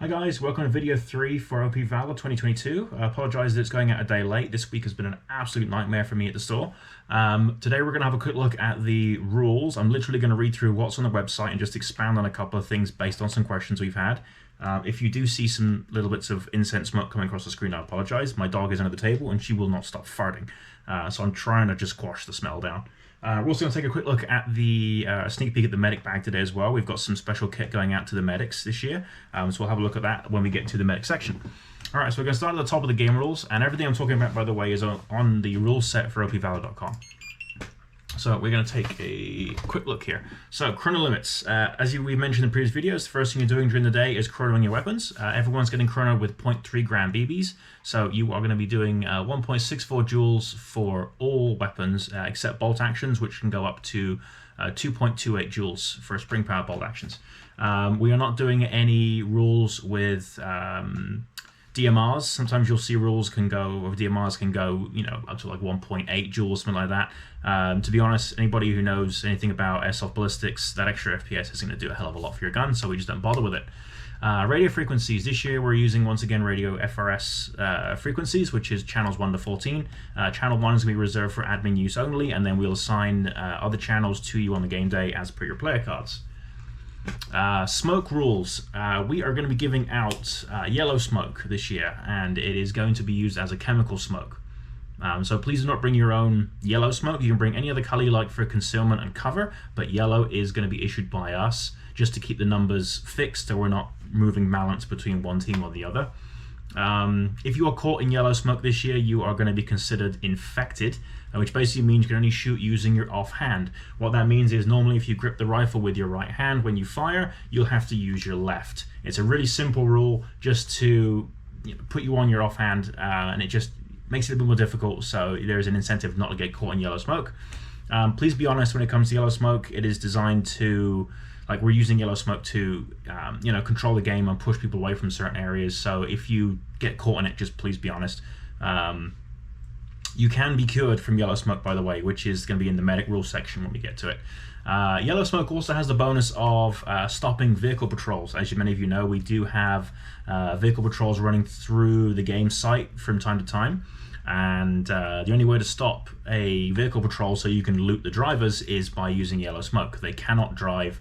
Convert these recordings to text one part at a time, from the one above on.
Hi guys, welcome to video 3 for OP Valour 2022. I apologise that it's going out a day late. This week has been an absolute nightmare for me at the store. Today we're going to have a quick look at the rules. I'm literally going to read through what's on the website and just expand on a couple of things based on some questions we've had. If you do see some little bits of incense smoke coming across the screen, I apologise. My dog is under the table and she will not stop farting. So I'm trying to just squash the smell down. We're also going to take a quick look at the sneak peek at the medic bag today as well. We've got some special kit going out to the medics this year, so we'll have a look at that when we get to the medic section. Alright, so we're going to start at the top of the game rules, and everything I'm talking about, by the way, is on the rules set for opvalour.com. So we're going to take a quick look here. So chrono limits. As we mentioned in previous videos, the first thing you're doing during the day is chronoing your weapons. Everyone's getting chronoed with 0.3 gram BBs. So you are going to be doing 1.64 joules for all weapons except bolt actions, which can go up to 2.28 joules for spring power bolt actions. We are not doing any rules with DMRs. Sometimes you'll see rules can go, or DMRs can go, you know, up to like 1.8 joules, something like that. To be honest, anybody who knows anything about airsoft ballistics, that extra FPS is going to do a hell of a lot for your gun, so we just don't bother with it. Radio frequencies. This year we're using, once again, radio FRS frequencies, which is channels 1 to 14. Channel 1 is going to be reserved for admin use only, and then we'll assign other channels to you on the game day as per your player cards. Smoke rules. We are going to be giving out yellow smoke this year, and it is going to be used as a chemical smoke. So please do not bring your own yellow smoke. You can bring any other color you like for concealment and cover, but yellow is going to be issued by us just to keep the numbers fixed so we're not moving balance between one team or the other. If you are caught in yellow smoke this year, you are going to be considered infected, which basically means you can only shoot using your offhand. What that means is normally if you grip the rifle with your right hand when you fire, you'll have to use your left. It's a really simple rule just to put you on your offhand, and it just makes it a bit more difficult, so there's an incentive not to get caught in yellow smoke. Please be honest when it comes to yellow smoke. It is designed to, we're using yellow smoke to, control the game and push people away from certain areas. So if you get caught in it, just please be honest. You can be cured from yellow smoke, by the way, which is going to be in the medic rule section when we get to it. Yellow smoke also has the bonus of stopping vehicle patrols. As many of you know, we do have vehicle patrols running through the game site from time to time. And the only way to stop a vehicle patrol so you can loot the drivers is by using yellow smoke. They cannot drive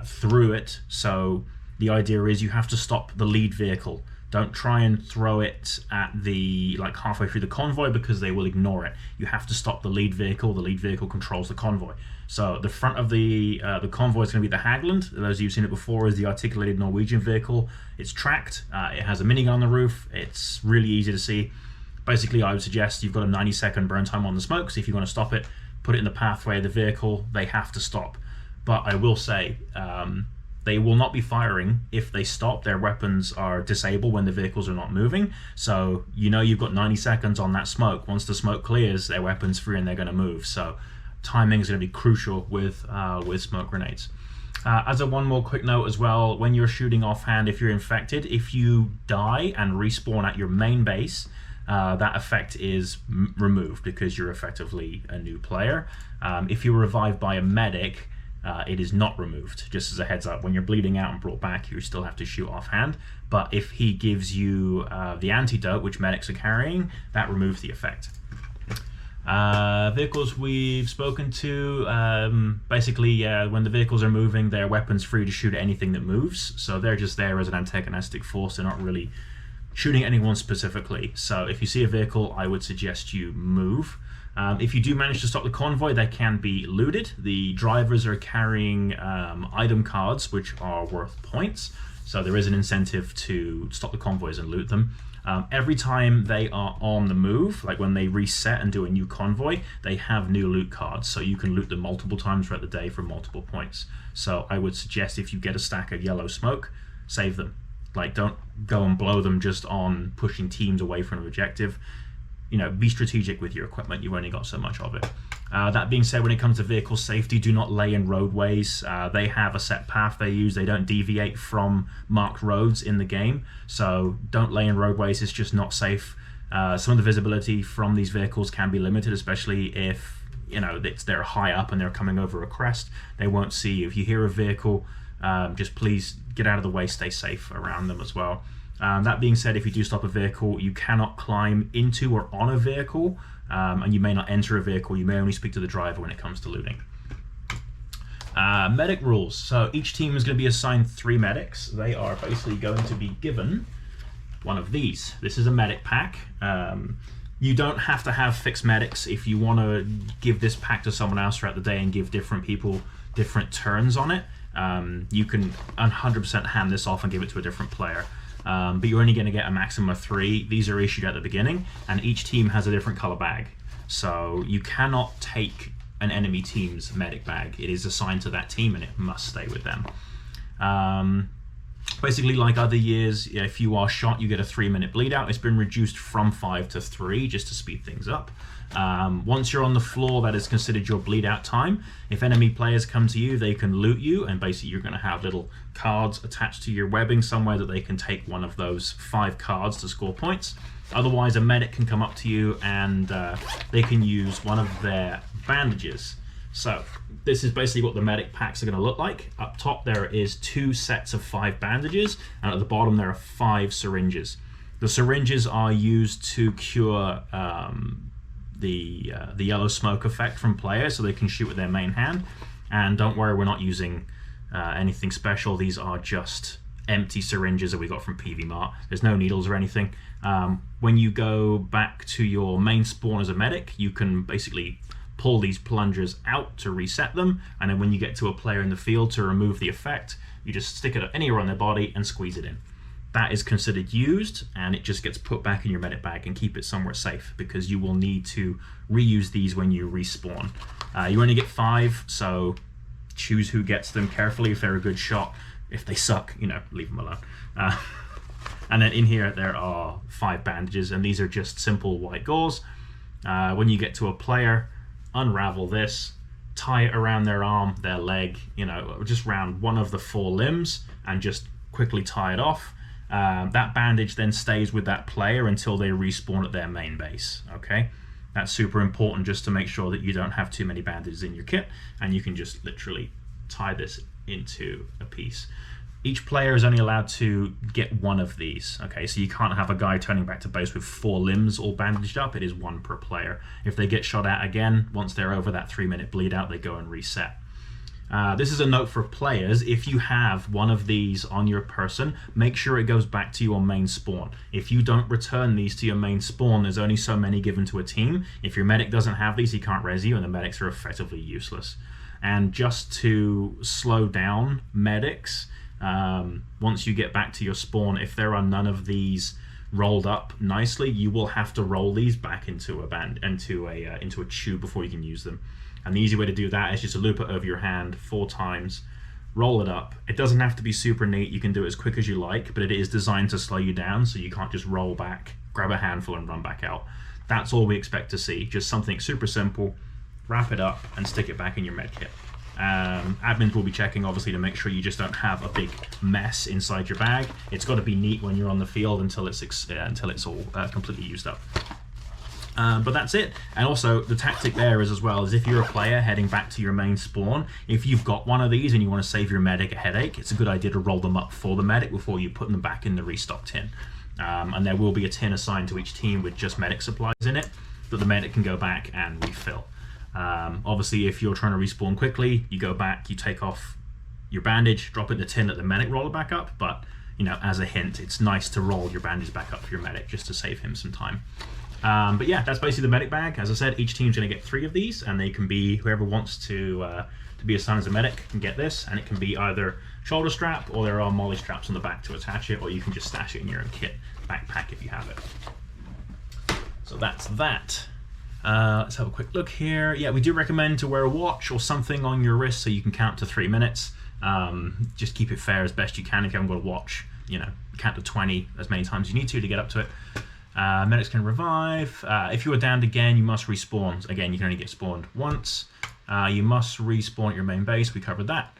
through it, so the idea is you have to stop the lead vehicle. Don't try and throw it at the halfway through the convoy because they will ignore it. You have to stop the lead vehicle. The lead vehicle controls the convoy. So the front of the convoy is going to be the Hagland. Those of you who've seen it before is the articulated Norwegian vehicle. It's tracked. It has a minigun on the roof. It's really easy to see. Basically, I would suggest you've got a 90-second burn time on the smoke, so if you want to stop it, put it in the pathway of the vehicle. They have to stop. But I will say, they will not be firing if they stop. Their weapons are disabled when the vehicles are not moving. So you know you've got 90 seconds on that smoke. Once the smoke clears, their weapon's free and they're going to move. So timing is going to be crucial with smoke grenades. As a one more quick note as well, when you're shooting offhand, if you're infected, if you die and respawn at your main base, that effect is removed because you're effectively a new player. If you're revived by a medic, it is not removed. Just as a heads up, when you're bleeding out and brought back, you still have to shoot offhand. But if he gives you the antidote, which medics are carrying, that removes the effect. Vehicles we've spoken to, basically when the vehicles are moving, their weapon's free to shoot at anything that moves. So they're just there as an antagonistic force. They're not really shooting anyone specifically. So if you see a vehicle, I would suggest you move. If you do manage to stop the convoy, they can be looted. The drivers are carrying item cards, which are worth points. So there is an incentive to stop the convoys and loot them. Every time they are on the move, like when they reset and do a new convoy, they have new loot cards. So you can loot them multiple times throughout the day for multiple points. So I would suggest if you get a stack of yellow smoke, save them. Don't go and blow them just on pushing teams away from an objective. Be strategic with your equipment. You've only got so much of it. That being said, when it comes to vehicle safety, do not lay in roadways. They have a set path they use. They don't deviate from marked roads in the game. So don't lay in roadways. It's just not safe. Some of the visibility from these vehicles can be limited, especially if they're high up and they're coming over a crest. They won't see you. If you hear a vehicle just please get out of the way, stay safe around them as well. That being said, if you do stop a vehicle, you cannot climb into or on a vehicle, and you may not enter a vehicle. You may only speak to the driver when it comes to looting. Medic rules. So each team is going to be assigned 3 medics. They are basically going to be given one of these. This is a medic pack. You don't have to have fixed medics. If you want to give this pack to someone else throughout the day and give different people different turns on it, you can 100% hand this off and give it to a different player. But you're only going to get a maximum of 3. These are issued at the beginning, and each team has a different color bag. So you cannot take an enemy team's medic bag. It is assigned to that team, and it must stay with them. Basically, like other years, if you are shot, you get a 3-minute bleed out. It's been reduced from 5 to 3 just to speed things up. Once you're on the floor, that is considered your bleed out time. If enemy players come to you, they can loot you, and basically you're going to have little cards attached to your webbing somewhere that they can take one of those 5 cards to score points. Otherwise, a medic can come up to you and they can use one of their bandages. So this is basically what the medic packs are going to look like. Up top there is 2 sets of 5 bandages, and at the bottom there are 5 syringes. The syringes are used to cure the yellow smoke effect from players, so they can shoot with their main hand. And don't worry, we're not using anything special. These are just empty syringes that we got from PV Mart. There's no needles or anything. When you go back to your main spawn as a medic, you can basically pull these plungers out to reset them, and then when you get to a player in the field to remove the effect, you just stick it anywhere on their body and squeeze it in. That is considered used, and it just gets put back in your medic bag, and keep it somewhere safe, because you will need to reuse these when you respawn. You only get 5, so choose who gets them carefully. If they're a good shot, if they suck, leave them alone. And then in here there are 5 bandages, and these are just simple white gauze. When you get to a player, unravel this, tie it around their arm, their leg, just around one of the 4 limbs, and just quickly tie it off. That bandage then stays with that player until they respawn at their main base. Okay, that's super important, just to make sure that you don't have too many bandages in your kit, and you can just literally tie this into a piece. Each player is only allowed to get 1 of these. Okay, so you can't have a guy turning back to base with 4 limbs all bandaged up. It is 1 per player. If they get shot at again, once they're over that 3-minute bleed out, they go and reset. This is a note for players. If you have 1 of these on your person, make sure it goes back to your main spawn. If you don't return these to your main spawn, there's only so many given to a team. If your medic doesn't have these, he can't res you, and the medics are effectively useless. And just to slow down medics, once you get back to your spawn, if there are none of these rolled up nicely, you will have to roll these back into a tube before you can use them. And the easy way to do that is just to loop it over your hand 4 times, roll it up. It doesn't have to be super neat. You can do it as quick as you like, but it is designed to slow you down, so you can't just roll back, grab a handful, and run back out. That's all we expect to see. Just something super simple. Wrap it up and stick it back in your med kit. Admins will be checking, obviously, to make sure you just don't have a big mess inside your bag. It's got to be neat when you're on the field until it's all completely used up. But that's it. And also, the tactic there is, as well, is if you're a player heading back to your main spawn, if you've got 1 of these and you want to save your medic a headache, it's a good idea to roll them up for the medic before you put them back in the restock tin. And there will be a tin assigned to each team with just medic supplies in it that the medic can go back and refill. Obviously, if you're trying to respawn quickly, you go back, you take off your bandage, drop it in the tin, let the medic roll it back up. But, as a hint, it's nice to roll your bandage back up for your medic just to save him some time. But yeah, that's basically the medic bag. As I said, each team's going to get 3 of these, and they can be, whoever wants to be assigned as a medic can get this, and it can be either shoulder strap, or there are molly straps on the back to attach it, or you can just stash it in your own kit backpack if you have it. So that's that. Let's have a quick look here. Yeah, we do recommend to wear a watch or something on your wrist so you can count to 3 minutes. Just keep it fair as best you can. If you haven't got a watch, count to 20 as many times as you need to get up to it. Medics can revive. If you are downed again, you must respawn. Again, you can only get spawned once. You must respawn at your main base. We covered that.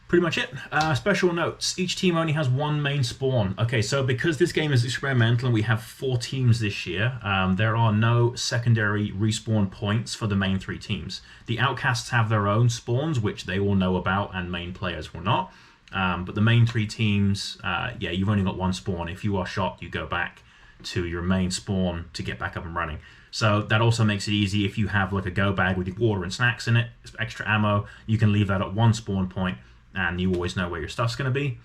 Pretty much it. Special notes. Each team only has 1 main spawn. Okay, so because this game is experimental and we have 4 teams this year, there are no secondary respawn points for the main 3 teams. The outcasts have their own spawns, which they will know about, and main players will not. But the main 3 teams, yeah, you've only got 1 spawn. If you are shot, you go back to your main spawn to get back up and running. So that also makes it easy. If you have like a go bag with your water and snacks in it, extra ammo, you can leave that at 1 spawn point, and you always know where your stuff's going to be.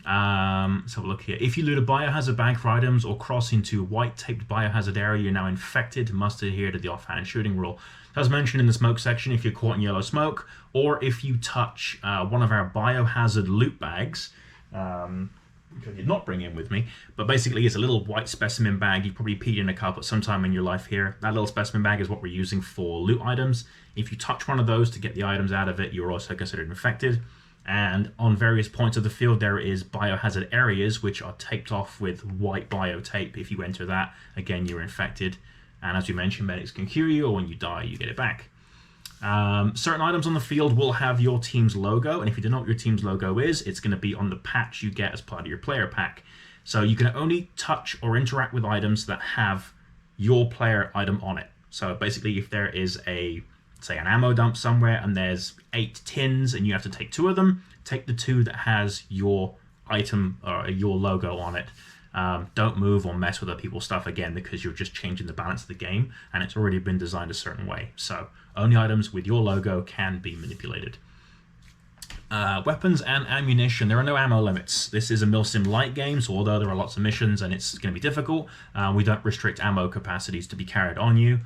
Let's have a look here. If you loot a biohazard bag for items or cross into white taped biohazard area, you're now infected. Must adhere to the offhand shooting rule. As mentioned in the smoke section, if you're caught in yellow smoke, or if you touch one of our biohazard loot bags, which I did not bring in with me, but basically it's a little white specimen bag. You probably peed in a cup at some time in your life here. That little specimen bag is what we're using for loot items. If you touch one of those to get the items out of it, you're also considered infected. And on various points of the field, there is biohazard areas which are taped off with white bio tape. If you enter that, again, you're infected. And as we mentioned, medics can cure you, or when you die, you get it back. Certain items on the field will have your team's logo, and if you don't know what your team's logo is, it's going to be on the patch you get as part of your player pack. So you can only touch or interact with items that have your player item on it. So basically, if there is a, say, an ammo dump somewhere, and there's 8 tins, and you have to take 2 of them, take the 2 that has your item or your logo on it. Don't move or mess with other people's stuff again, because you're just changing the balance of the game, and it's already been designed a certain way. So only items with your logo can be manipulated. Weapons and ammunition. There are no ammo limits. This is a Milsim light game, so although there are lots of missions and it's going to be difficult, we don't restrict ammo capacities to be carried on you.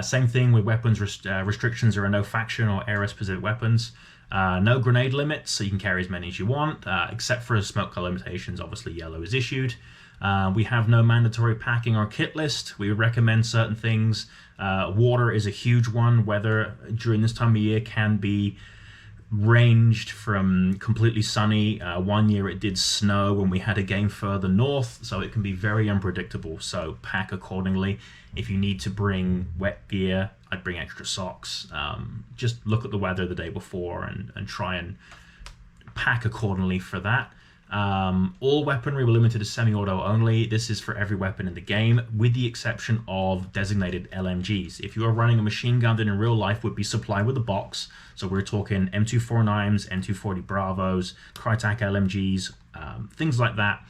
Same thing with weapons restrictions. There are no faction or area-specific weapons. No grenade limits, so you can carry as many as you want, except for smoke color limitations. Obviously, yellow is issued. We have no mandatory packing or kit list. We would recommend certain things. Water is a huge one. Weather during this time of year can be ranged from completely sunny. One year it did snow when we had a game further north, so it can be very unpredictable. So pack accordingly. If you need to bring wet gear, I'd bring extra socks. Just look at the weather the day before and try and pack accordingly for that. All weaponry were limited to semi-auto only. This is for every weapon in the game, with the exception of designated LMGs. If you are running a machine gun that in real life would be supplied with a box, so we're talking M249s, M240 Bravos, Crytek LMGs, things like that.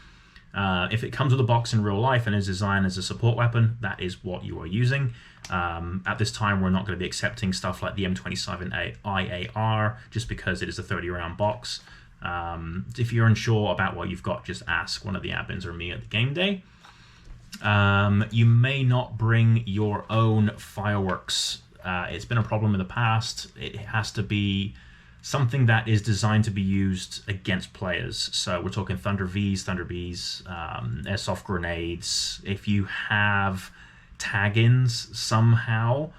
If it comes with a box in real life and is designed as a support weapon, that is what you are using. At this time, we're not going to be accepting stuff like the M27 IAR, just because it is a 30-round box. If you're unsure about what you've got, just ask one of the admins or me at the game day. You may not bring your own fireworks. It's been a problem in the past. It has to be something that is designed to be used against players. So we're talking Thunder Vs, Thunder Bs, airsoft grenades. If you have tag-ins somehow,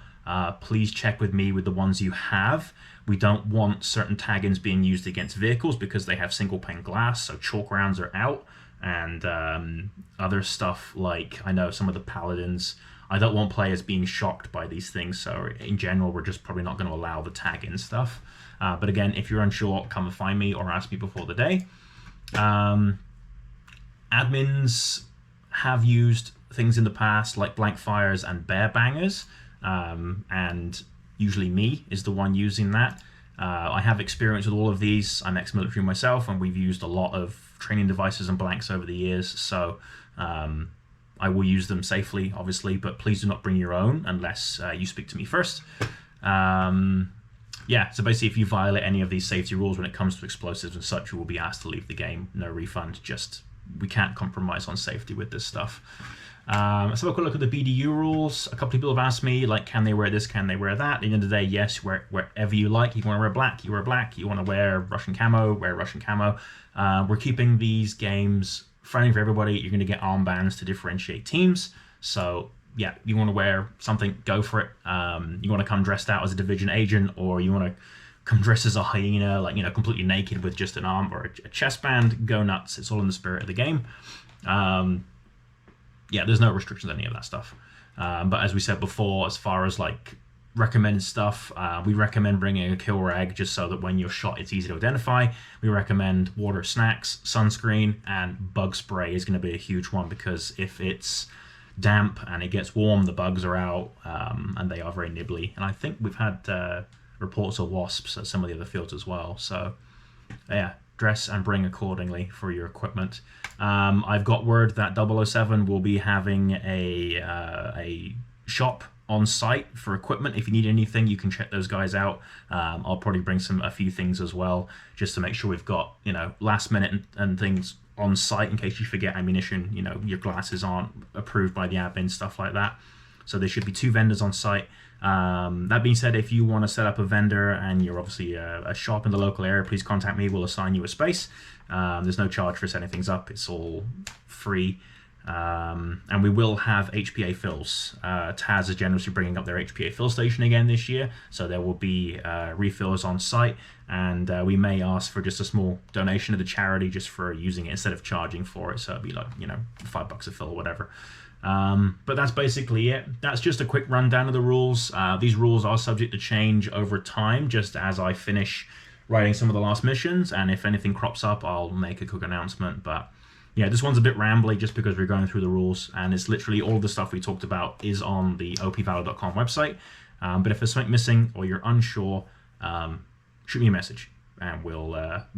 please check with me with the ones you have. We don't want certain tag-ins being used against vehicles because they have single pane glass, so chalk rounds are out. And other stuff like, I know some of the paladins, I don't want players being shocked by these things, so in general we're just probably not going to allow the tag-in stuff. But again, if you're unsure, come and find me or ask me before the day. Admins have used things in the past like blank fires and bear bangers, and usually me is the one using that. I have experience with all of these. I'm ex-military myself, and we've used a lot of training devices and blanks over the years, so I will use them safely, obviously, but please do not bring your own unless you speak to me first. Yeah, so basically if you violate any of these safety rules when it comes to explosives and such, you will be asked to leave the game. No refund, just we can't compromise on safety with this stuff. Let's have a quick look at the BDU rules. A couple of people have asked me, like, can they wear this, can they wear that? At the end of the day, yes, wherever you like. You want to wear black, you wear black. You want to wear Russian camo, wear Russian camo. We're keeping these games friendly for everybody. You're going to get armbands to differentiate teams. So yeah, you want to wear something, go for it. You want to come dressed out as a division agent, or you want to come dressed as a hyena, like, you know, completely naked with just an arm or a chest band, go nuts. It's all in the spirit of the game. Yeah, there's no restrictions on any of that stuff. But as we said before, as far as like recommended stuff, we recommend bringing a kill rag just so that when you're shot, it's easy to identify. We recommend water, snacks, sunscreen, and bug spray is going to be a huge one, because if it's damp and it gets warm, the bugs are out, and they are very nibbly. And I think we've had reports of wasps at some of the other fields as well. So yeah, dress and bring accordingly for your equipment. I've got word that 007 will be having a shop on site for equipment. If you need anything, you can check those guys out. I'll probably bring a few things as well, just to make sure we've got, you know, last minute and things on site in case you forget ammunition, you know, your glasses aren't approved by the admin, stuff like that. So there should be 2 vendors on site. That being said, if you want to set up a vendor and you're obviously a shop in the local area, please contact me. We'll assign you a space. There's no charge for setting things up. It's all free. And we will have HPA fills. Taz is generously bringing up their HPA fill station again this year, so there will be refills on site, and we may ask for just a small donation to the charity just for using it instead of charging for it, so it'll be like, you know, $5 a fill or whatever. But that's basically it. That's just a quick rundown of the rules. These rules are subject to change over time, just as I finish writing some of the last missions, and if anything crops up, I'll make a quick announcement. But yeah, this one's a bit rambly just because we're going through the rules, and it's literally all the stuff we talked about is on the opvalor.com website. But if there's something missing or you're unsure, shoot me a message and we'll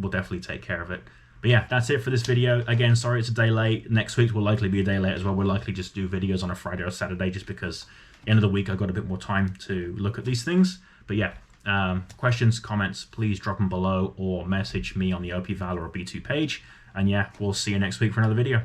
definitely take care of it. But yeah, that's it for this video. Again, sorry it's a day late. Next week will likely be a day late as well. We'll likely just do videos on a Friday or Saturday just because end of the week I've got a bit more time to look at these things. But yeah, questions, comments, please drop them below or message me on the OP Valour or B2 page. And yeah, we'll see you next week for another video.